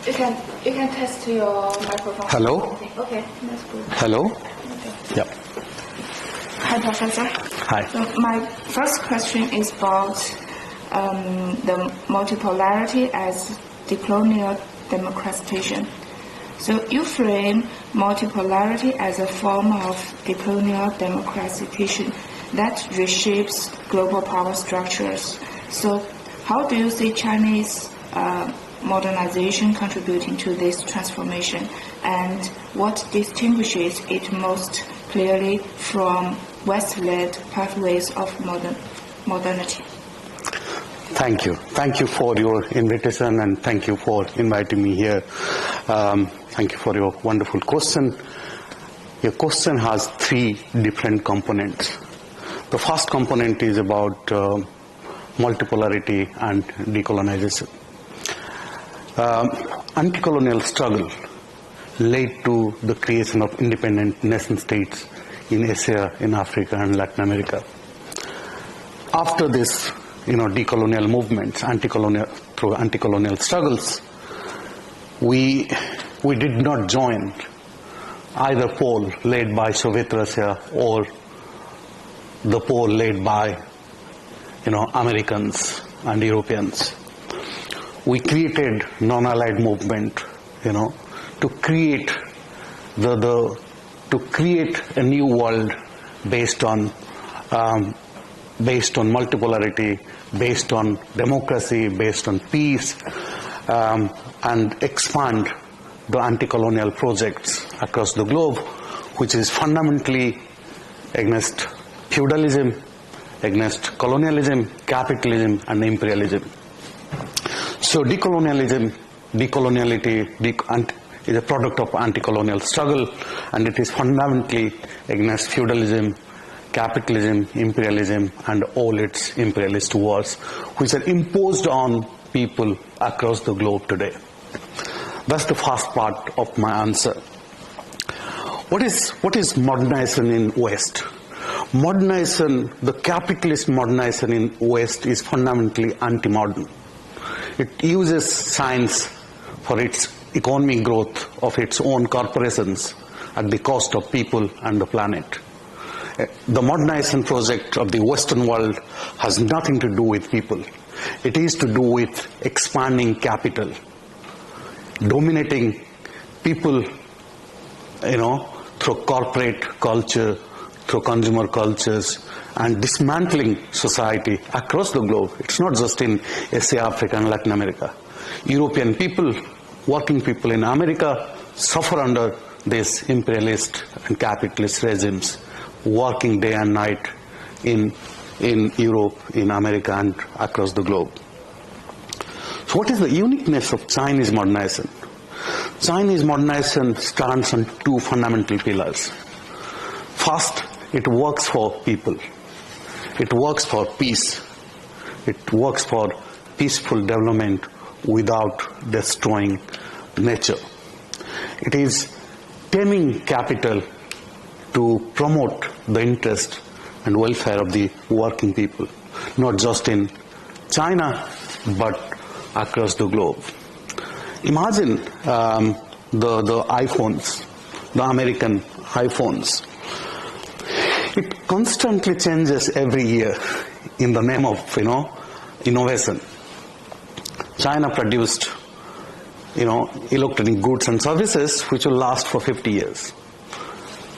You can test your microphone. Hello? Okay, that's good. Hello? Okay. Yep. Hi, Professor. Hi. So my first question is about the multipolarity as decolonial democratization. So you frame multipolarity as a form of decolonial democratization that reshapes global power structures. So how do you see Chinese modernization contributing to this transformation, and what distinguishes it most clearly from West-led pathways of modernity? Thank you. Thank you for your invitation and thank you for inviting me here. Thank you for your wonderful question. Your question has three different components. The first component is about multipolarity and decolonization. Anti-colonial struggle led to the creation of independent nation states in Asia, in Africa, and Latin America. After this, decolonial movements, through anti-colonial struggles, we did not join either pole led by Soviet Russia or the pole led by, Americans and Europeans. We created non-allied movement, to create to create a new world based on multipolarity, based on democracy, based on peace, and expand the anti-colonial projects across the globe, which is fundamentally against feudalism, against colonialism, capitalism, and imperialism. So decoloniality is a product of anti-colonial struggle, and it is fundamentally against feudalism, capitalism, imperialism, and all its imperialist wars, which are imposed on people across the globe today. That's the first part of my answer. What is modernization in West? Modernization, the capitalist modernization in West is fundamentally anti-modern. It uses science for its economic growth of its own corporations at the cost of people and the planet. The modernization project of the Western world has nothing to do with people. It is to do with expanding capital, dominating people, through corporate culture, through consumer cultures, and dismantling society across the globe. It's not just in Asia, Africa, and Latin America. European people, working people in America, suffer under these imperialist and capitalist regimes, working day and night in Europe, in America, and across the globe. So what is the uniqueness of Chinese modernization? Chinese modernization stands on two fundamental pillars. First, it works for people. It works for peace. It works for peaceful development without destroying nature. It is taming capital to promote the interest and welfare of the working people, not just in China, but across the globe. Imagine the iPhones, the American iPhones. It constantly changes every year in the name of, innovation. China produced, electronic goods and services which will last for 50 years.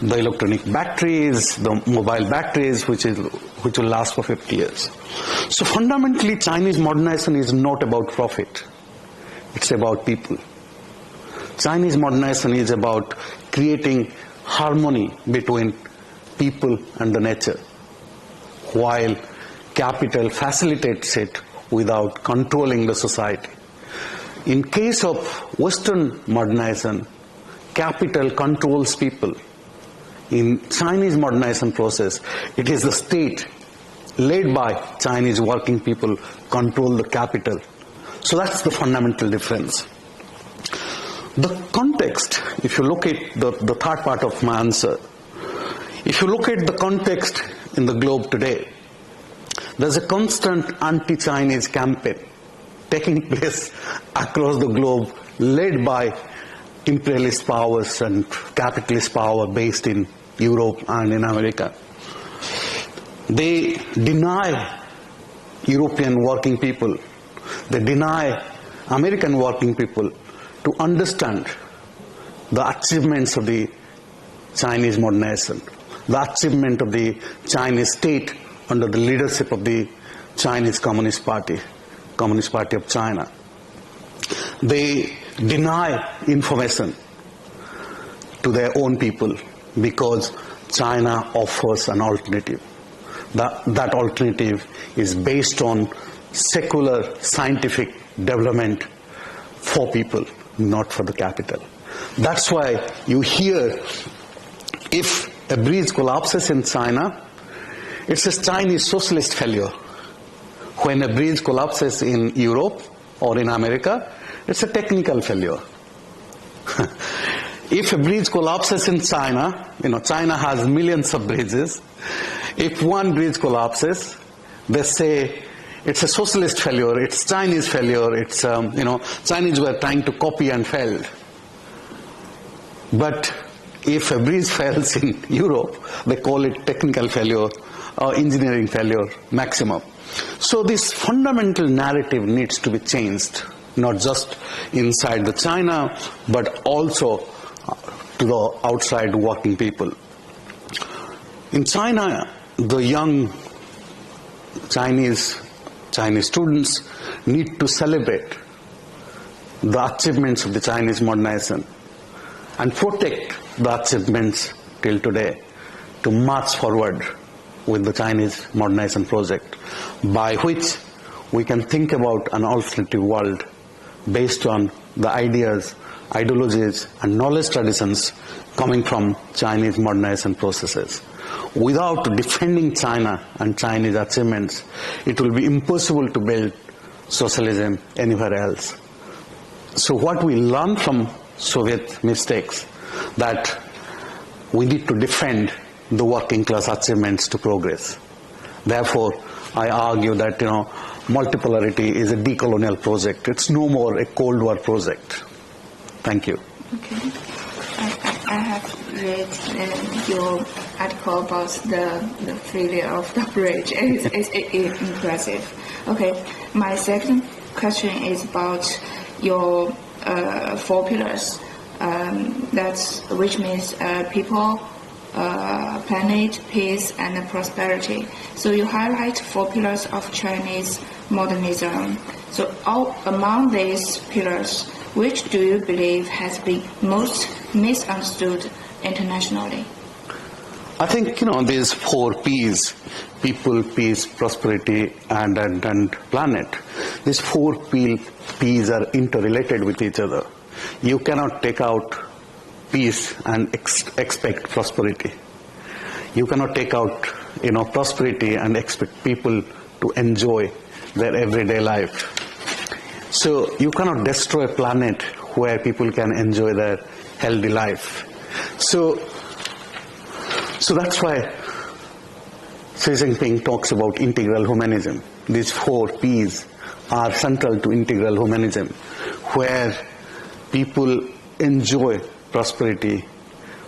The electronic batteries, the mobile batteries, which will last for 50 years. So fundamentally, Chinese modernization is not about profit. It's about people. Chinese modernization is about creating harmony between people and the nature, while capital facilitates it without controlling the society. In case of Western modernization, capital controls people. In Chinese modernization process, it is the state led by Chinese working people control the capital. So that's the fundamental difference. The context, if you look at the third part of my answer, if you look at the context in the globe today, there's a constant anti-Chinese campaign taking place across the globe led by imperialist powers and capitalist power based in Europe and in America. They deny European working people, they deny American working people to understand the achievements of the Chinese modernization, the achievement of the Chinese state under the leadership of the Chinese Communist Party of China. They deny information to their own people because China offers an alternative. That alternative is based on secular scientific development for people, not for the capital. That's why you hear if a bridge collapses in China, it's a Chinese socialist failure. When a bridge collapses in Europe or in America, it's a technical failure. If a bridge collapses in China, China has millions of bridges. If one bridge collapses, they say it's a socialist failure, it's Chinese failure, it's, Chinese were trying to copy and failed. But if a bridge fails in Europe, they call it technical failure or engineering failure maximum. So this fundamental narrative needs to be changed, not just inside the China, but also to the outside working people. In China, the young Chinese students need to celebrate the achievements of the Chinese modernization and protect the achievements till today to march forward with the Chinese modernization project, by which we can think about an alternative world based on the ideas, ideologies and knowledge traditions coming from Chinese modernization processes. Without defending China and Chinese achievements, it will be impossible to build socialism anywhere else. So what we learn from Soviet mistakes, that we need to defend the working class achievements to progress. Therefore, I argue that multipolarity is a decolonial project. It's no more a Cold War project. Thank you. Okay. I have read your article about the failure of the bridge. It's impressive. Okay. My second question is about your 4 pillars. Which means people, planet, peace, and prosperity. So you highlight 4 pillars of Chinese modernism. So among these pillars, which do you believe has been most misunderstood internationally? I think these 4 P's: people, peace, prosperity, and planet. These 4 P's are interrelated with each other. You cannot take out peace and expect prosperity. You cannot take out prosperity and expect people to enjoy their everyday life. So you cannot destroy a planet where people can enjoy their healthy life. So that's why Xi Jinping talks about integral humanism. These 4 P's are central to integral humanism, where people enjoy prosperity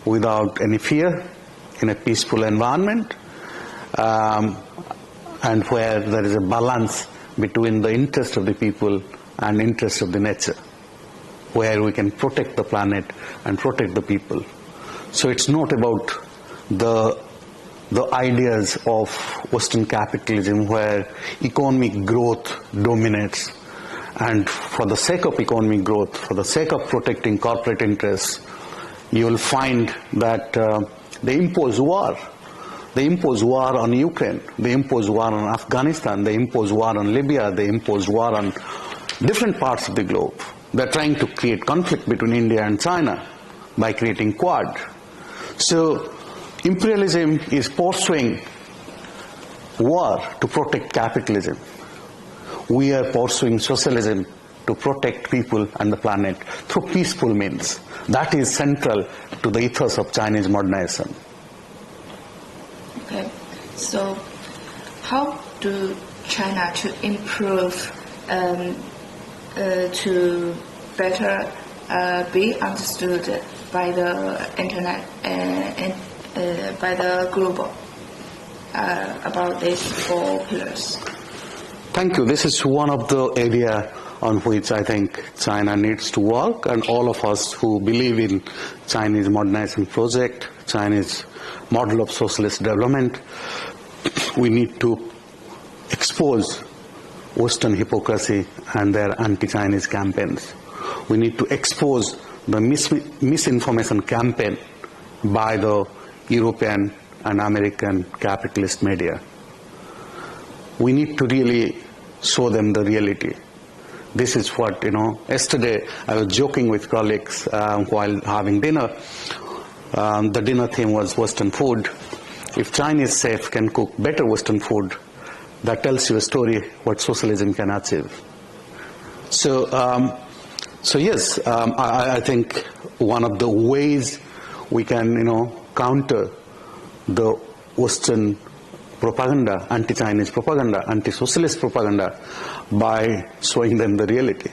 without any fear, in a peaceful environment, and where there is a balance between the interest of the people and interest of the nature, where we can protect the planet and protect the people. So it's not about the ideas of Western capitalism where economic growth dominates, and for the sake of economic growth, for the sake of protecting corporate interests, you will find that they impose war. They impose war on Ukraine, they impose war on Afghanistan, they impose war on Libya, they impose war on different parts of the globe. They're trying to create conflict between India and China by creating Quad. So imperialism is pursuing war to protect capitalism. We are pursuing socialism to protect people and the planet through peaceful means. That is central to the ethos of Chinese modernization. Okay, so how do China to improve to better be understood by the internet and by the global about these 4 pillars? Thank you. This is one of the area on which I think China needs to work, and all of us who believe in Chinese modernization project, Chinese model of socialist development, we need to expose Western hypocrisy and their anti-Chinese campaigns. We need to expose the misinformation campaign by the European and American capitalist media. We need to really show them the reality. This is what, yesterday I was joking with colleagues while having dinner. The dinner theme was Western food. If Chinese chef can cook better Western food, that tells you a story what socialism can achieve. So yes, I think one of the ways we can, counter the Western propaganda, anti-Chinese propaganda, anti-socialist propaganda, by showing them the reality.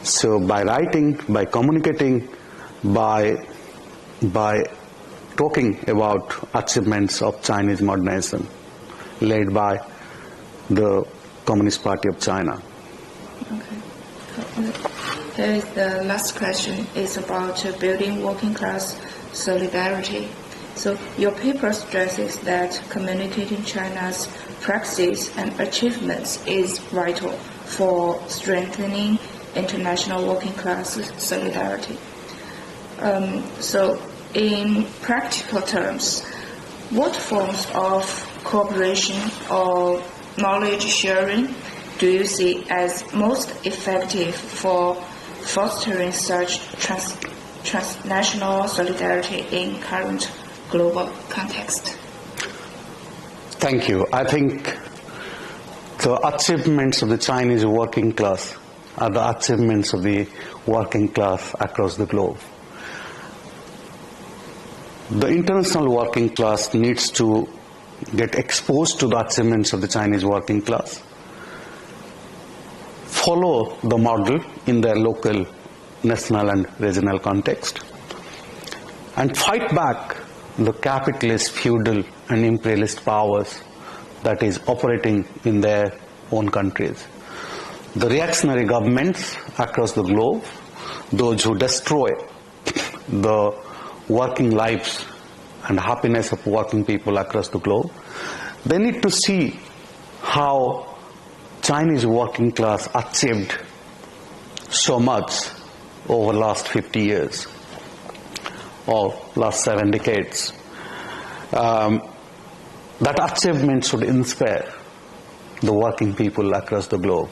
So by writing, by communicating, by talking about achievements of Chinese modernization led by the Communist Party of China. Okay. Here is the last question. It's about building working class solidarity. So your paper stresses that communicating China's practices and achievements is vital for strengthening international working class solidarity. So in practical terms, what forms of cooperation or knowledge sharing do you see as most effective for fostering such transnational solidarity in current global context? Thank you. I think the achievements of the Chinese working class are the achievements of the working class across the globe. The international working class needs to get exposed to the achievements of the Chinese working class, follow the model in their local, national and regional context, and fight back the capitalist, feudal and imperialist powers that is operating in their own countries. The reactionary governments across the globe, those who destroy the working lives and happiness of working people across the globe, they need to see how Chinese working class achieved so much over the last 50 years or last 7 decades. That achievement should inspire the working people across the globe,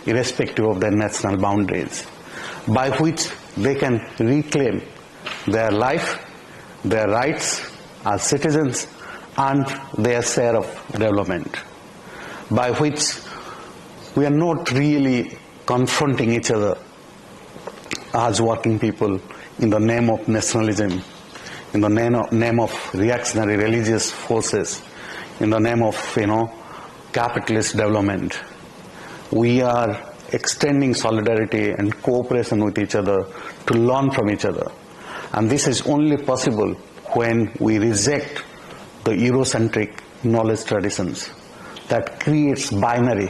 irrespective of their national boundaries, by which they can reclaim their life, their rights as citizens, and their share of development, by which we are not really confronting each other as working people in the name of nationalism, in the name of reactionary religious forces, in the name of, capitalist development. We are extending solidarity and cooperation with each other to learn from each other. And this is only possible when we reject the Eurocentric knowledge traditions that creates binary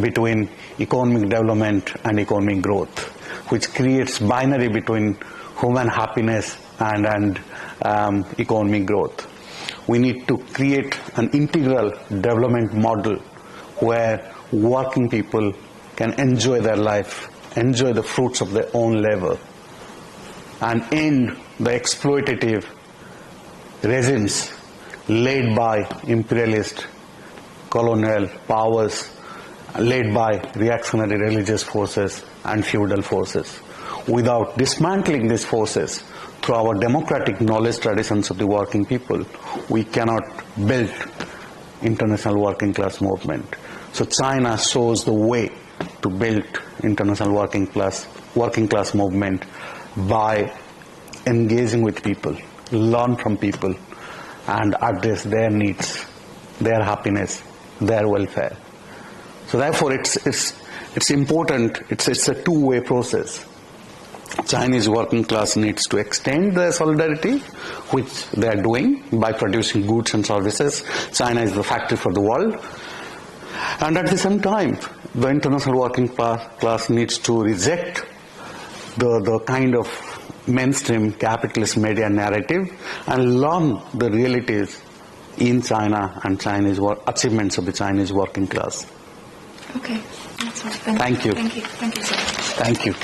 between economic development and economic growth, which creates binary between human happiness and economic growth. We need to create an integral development model where working people can enjoy their life, enjoy the fruits of their own labor, and end the exploitative regimes led by imperialist colonial powers, led by reactionary religious forces and feudal forces. Without dismantling these forces through our democratic knowledge traditions of the working people, we cannot build international working class movement. So China shows the way to build international working class movement by engaging with people, learn from people, and address their needs, their happiness, their welfare. So therefore it's it's important, it's a two-way process. Chinese working class needs to extend their solidarity, which they are doing by producing goods and services. China is the factory for the world. And at the same time, the international working class needs to reject the kind of mainstream capitalist media narrative and learn the realities in China and achievements of the Chinese working class. Okay, that's all. Thank you. Thank you so much. Thank you.